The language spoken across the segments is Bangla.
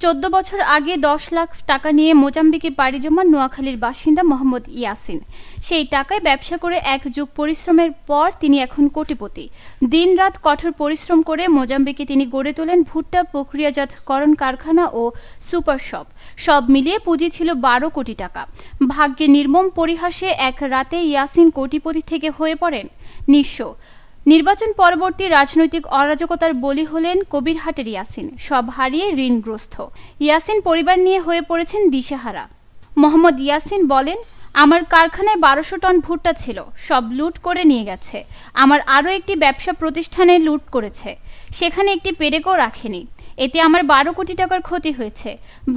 14 বছর আগে 10 লাখ টাকা নিয়ে মোজাম্বিকে পাড়ি জমান নোয়াখালীর বাসিন্দা মোহাম্মদ ইয়াসিন। সেই টাকায় ব্যবসা করে এক যুগ পরিশ্রমের পর তিনি এখন কোটিপতি। দিনরাত কঠোর পরিশ্রম করে মোজাম্বিকে তিনি গড়ে তোলেন ভুট্টা প্রক্রিয়াজাতকরণ কারখানা ও সুপার শপ। সব মিলিয়ে পুঁজি ছিল 12 কোটি টাকা। ভাগ্যে নির্মম পরিহাসে এক রাতে ইয়াসিন কোটিপতি থেকে হয়ে পড়েন নিঃস্ব। নির্বাচন পরবর্তী রাজনৈতিক অরাজকতার বলি হলেন কবিরহাটের ইয়াসিন। সব হারিয়ে ঋণগ্রস্ত ইয়াসিন পরিবার নিয়ে হয়ে পড়েছেন দিশেহারা। মোহাম্মদ ইয়াসিন বলেন, আমার কারখানায় 1200 টন ভুট্টা ছিল, সব লুট করে নিয়ে গেছে। আমার আরও একটি ব্যবসা প্রতিষ্ঠানে লুট করেছে, সেখানে একটি পেরেকও রাখেনি। এতে আমার 12 কোটি টাকার ক্ষতি হয়েছে।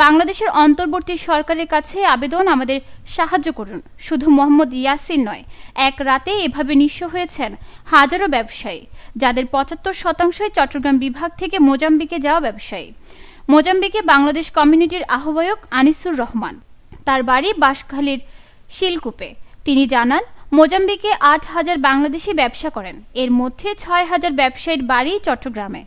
বাংলাদেশের অন্তর্বর্তী সরকারের কাছে আবেদন, আমাদের সাহায্য করুন। শুধু মোহাম্মদ ইয়াসিন নয়, এক রাতে এভাবে নিঃস্ব হয়েছেন হাজারো ব্যবসায়ী, যাদের 75% চট্টগ্রাম বিভাগ থেকে মোজাম্বিকে যাওয়া ব্যবসায়ী। মোজাম্বিকে বাংলাদেশ কমিউনিটির আহ্বায়ক আনিসুর রহমান, তার বাড়ি বাঁশখালীর শিলকুপে। তিনি জানান, মোজাম্বিকে 8000 বাংলাদেশি ব্যবসা করেন, এর মধ্যে 6000 ব্যবসায়ীর বাড়ি চট্টগ্রামে।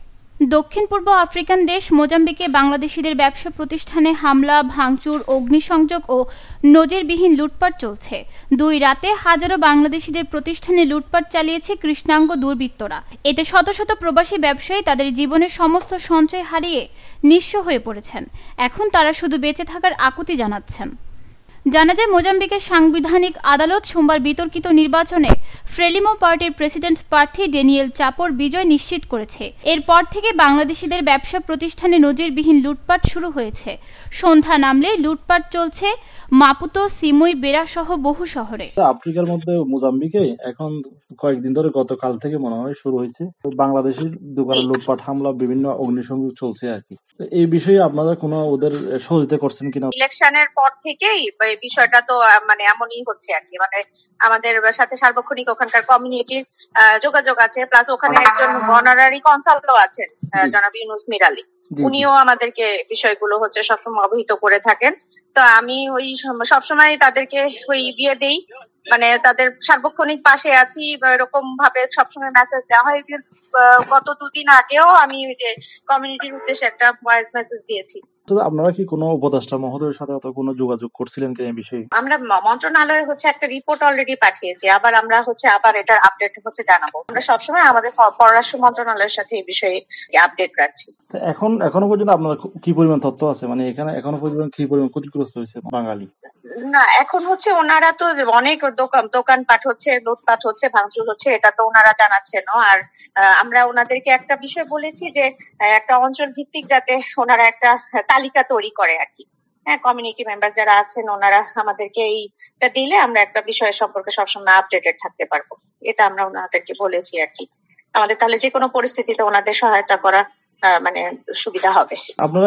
দক্ষিণ পূর্ব আফ্রিকান দেশ মোজাম্বিকে বাংলাদেশিদের ব্যবসা প্রতিষ্ঠানে হামলা, ভাঙচুর, অগ্নিসংযোগ ও নজিরবিহীন লুটপাট চলছে। 2 রাতে হাজারো বাংলাদেশিদের প্রতিষ্ঠানে লুটপাট চালিয়েছে কৃষ্ণাঙ্গ দুর্বৃত্তরা। এতে শত শত প্রবাসী ব্যবসায়ী তাদের জীবনের সমস্ত সঞ্চয় হারিয়ে নিঃস্ব হয়ে পড়েছেন। এখন তারা শুধু বেঁচে থাকার আকুতি জানাচ্ছেন। জানা যায়, মোজাম্বিকের সাংবিধানিক আদালত সোমবার বিতর্কিত নির্বাচনে ফ্রেলিমো পার্টির প্রেসিডেন্ট প্রার্থী ড্যানিয়েল চাপোর বিজয় নিশ্চিত করেছে। এরপর থেকে বাংলাদেশিদের ব্যবসা প্রতিষ্ঠানে নজিরবিহীন লুটপাট শুরু হয়েছে। সন্ধ্যা নামলে লুটপাট চলছে মাপুতো, সিমুই, বেরা সহ বহু শহরে। আফ্রিকার মধ্যে মোজাম্বিকে এখন কয়েকদিন ধরে, গতকাল থেকে মনে হয় শুরু হয়েছে বাংলাদেশের দোকানে লুটপাট, হামলা, বিভিন্ন অগ্নিসংযোগ চলছে আর কি। এই বিষয়ে আপনারা কোনো ওদের সহযোগিতা করছেন কিনা? ইলেকশনের পর থেকেই বিষয়টা তো মানে এমনই হচ্ছে আর কি। মানে আমাদের সাথে সার্বক্ষণিক ওখানকার কমিউনিটির যোগাযোগ আছে, প্লাস ওখানে একজন অনারারি কনসালটও আছেন, জনাব ইউনুস মির আলী। উনিও আমাদেরকে বিষয়গুলো হচ্ছে সবসময় অবহিত করে থাকেন। তো আমি ওই সবসময় তাদেরকে ওই বিয়ে দেই, মানে তাদের সার্বক্ষণিক পাশে আছি, এরকম ভাবে সবসময় মেসেজ দেওয়া হয়। গত 2 দিন আগেও আমি ওই যে কমিউনিটির উদ্দেশ্যে একটা ভয়েস মেসেজ দিয়েছি। আপনারা কি কোনো উপদেষ্টা মহোদয়ের সাথে কোনো যোগাযোগ করছিলেন কি এই বিষয়ে? আমরা মন্ত্রণালয়ে হচ্ছে একটা রিপোর্ট অলরেডি পাঠিয়েছি, আবার আমরা হচ্ছে আবার এটার আপডেট হচ্ছে জানাবো। আমরা সবসময় আমাদের পররাষ্ট্র মন্ত্রণালয়ের সাথে এই বিষয়ে আপডেট রাখছি। এখনো পর্যন্ত আপনার কি পরিমাণ তথ্য আছে, মানে এখানে এখনো পর্যন্ত কি পরিমাণ ক্ষতিগ্রস্ত হয়েছে বাঙালি? না, এখন হচ্ছে ওনারা তো অনেক দোকানপাট হচ্ছে, লুটপাট হচ্ছে, ভাঙচুর হচ্ছে, এটা তো ওনারা জানাচ্ছেন। আর আমরা ওনাদেরকে একটা বিষয় বলেছি যে একটা অঞ্চল ভিত্তিক যাতে ওনারা একটা তালিকা তৈরি করে আর কি। হ্যাঁ, কমিউনিটি মেম্বার যারা আছেন ওনারা আমাদেরকে এইটা দিলে আমরা একটা বিষয় সম্পর্কে সবসময় আপডেটেড থাকতে পারবো। এটা আমরা ওনাদেরকে বলেছি আর কি। আমাদের তাহলে যে কোনো পরিস্থিতিতে ওনাদের সহায়তা করা মানে সুবিধা হবে।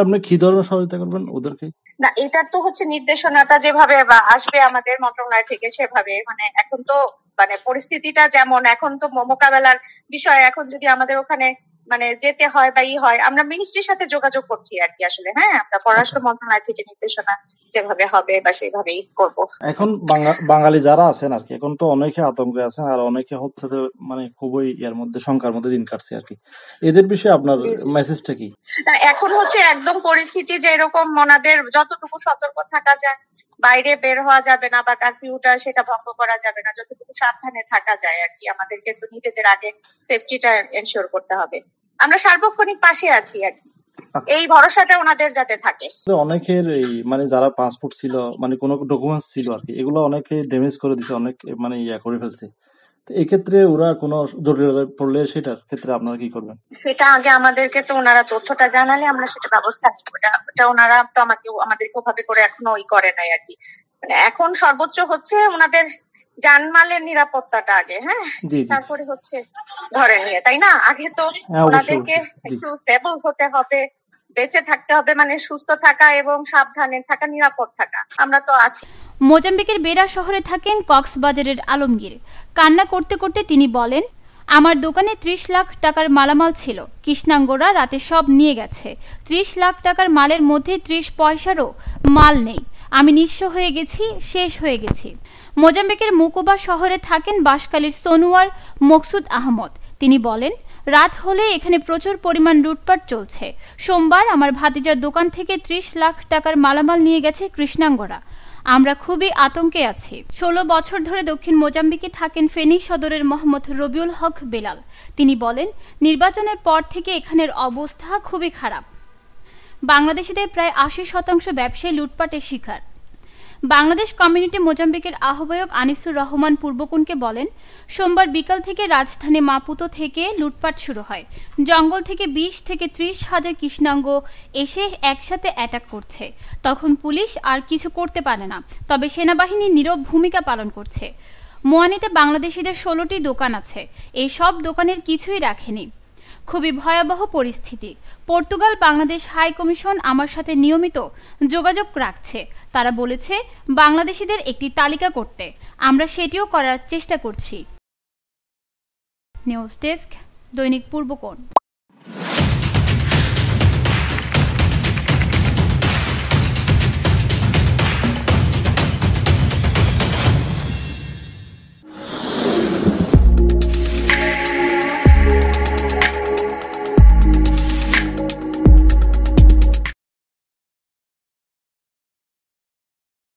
আপনি কি ধরনের সহায়তা করবেন ওদেরকে? না, এটার তো হচ্ছে নির্দেশনাটা যেভাবে আসবে আমাদের মন্ত্রণালয় থেকে সেভাবে, মানে এখন তো মানে পরিস্থিতিটা যেমন, এখন তো মোকাবেলার বিষয়। এখন যদি আমাদের ওখানে মানে যেতে হয় বা হয়, আমরা মিনিস্ট্রির সাথে যোগাযোগ করছি আর কি আসলে। হ্যাঁ, আমরা পররাষ্ট্র মন্ত্রণালয় থেকে নির্দেশনা যেভাবে হবে বা সেইভাবেই করব। এখন বাঙালি যারা আছেন আর কি, এখন তো অনেকে আতঙ্কে আছেন, আর অনেকে হচ্ছে মানে খুবই এর মধ্যে শঙ্কার মধ্যে দিন কাটছে আর কি। এদের বিষয়ে আপনার মেসেজটা কি? এখন হচ্ছে একদম পরিস্থিতি যে এরকম, ওনাদের যতটুকু সতর্ক থাকা যায়, বাইরে বের হওয়া যাবে না বা কারফিউটা সেটা ভঙ্গ করা যাবে না, যতটুকু সাবধানে থাকা যায় আর কি। আমাদেরকে তো নিজেদের আগে সেফটিটা এনশিওর করতে হবে। আমরা সার্বক্ষণিক পাশে আছি আর কি, এই ভরসাটা ওনাদের যাতে থাকে। অনেকের এই মানে যারা পাসপোর্ট ছিল, মানে কোনো ডকুমেন্টস ছিল আর কি, এগুলো অনেকে ড্যামেজ করে দিছে, অনেক মানে করে ফেলছে। এক্ষেত্রে ওরা কোনো জটিলতা পড়লে সেটার ক্ষেত্রে আপনারা কি করবেন? সেটা আগে আমাদেরকে তো ওনারা তথ্যটা জানালে আমরা সেটা ব্যবস্থা নিব। ওটা ওনারা তো আমাদেরকে ওভাবে করে এখনো করে নাই আর কি। মানে এখন সর্বোচ্চ হচ্ছে ওনাদের জানমালের নিরাপত্তাটা আগে, হ্যাঁ, তারপরে হচ্ছে ধরে নিয়ে, তাই না? আগে তো ওনাদেরকে একটু স্টেবল হতে হবে, বেঁচে থাকতে হবে, মানে সুস্থ থাকা এবং সাবধানে থাকা, নিরাপদ থাকা। আমরা তো আছি। মোজাম্বিকের বেরা শহরে থাকেন কক্সবাজারের আলমগীর। কান্না করতে করতে তিনি বলেন, আমার দোকানে 30 লাখ টাকার মালামাল ছিল, কৃষ্ণাঙ্গরা রাতে সব নিয়ে গেছে। 30 লাখ টাকার মালের মধ্যে 30 পয়সারও মাল নেই। আমি নিঃস্ব হয়ে গেছি, শেষ হয়ে গেছি। মোজাম্বিকের মুকুবা শহরে থাকেন বাঁশখালীর সোনুয়ার মকসুদ আহমদ। তিনি বলেন, রাত হলে এখানে প্রচুর পরিমাণ লুটপাট চলছে। সোমবার আমার ভাতিজার দোকান থেকে 30 লাখ টাকার মালামাল নিয়ে গেছে কৃষ্ণাঙ্গরা। আমরা খুবই আতঙ্কে আছি। 16 বছর ধরে দক্ষিণ মোজাম্বিকে থাকেন ফেনী সদরের মোহাম্মদ রবিউল হক বেলাল। তিনি বলেন, নির্বাচনের পর থেকে এখানের অবস্থা খুবই খারাপ। বাংলাদেশিদের প্রায় 80% ব্যবসায়ী লুটপাটের শিকার। বাংলাদেশ কমিউনিটি মোজাম্বিকের আহ্বায়ক আনিসুর রহমান পূর্বকুনকে বলেন, সোমবার বিকাল থেকে রাজধানী মাপুতো থেকে লুটপাট শুরু হয়। জঙ্গল থেকে 20 থেকে 30 হাজার কৃষ্ণাঙ্গ এসে একসাথে অ্যাটাক করছে। তখন পুলিশ আর কিছু করতে পারে না, তবে সেনাবাহিনী নীরব ভূমিকা পালন করছে। মোয়ানিতে বাংলাদেশিদের 16টি দোকান আছে। এই সব দোকানের কিছুই রাখেনি। খুবই ভয়াবহ পরিস্থিতি। পর্তুগাল বাংলাদেশ হাই কমিশন আমার সাথে নিয়মিত যোগাযোগ রাখছে। তারা বলেছে বাংলাদেশিদের একটি তালিকা করতে। আমরা সেটিও করার চেষ্টা করছি। নিউজ ডেস্ক, দৈনিক পূর্বকোণ।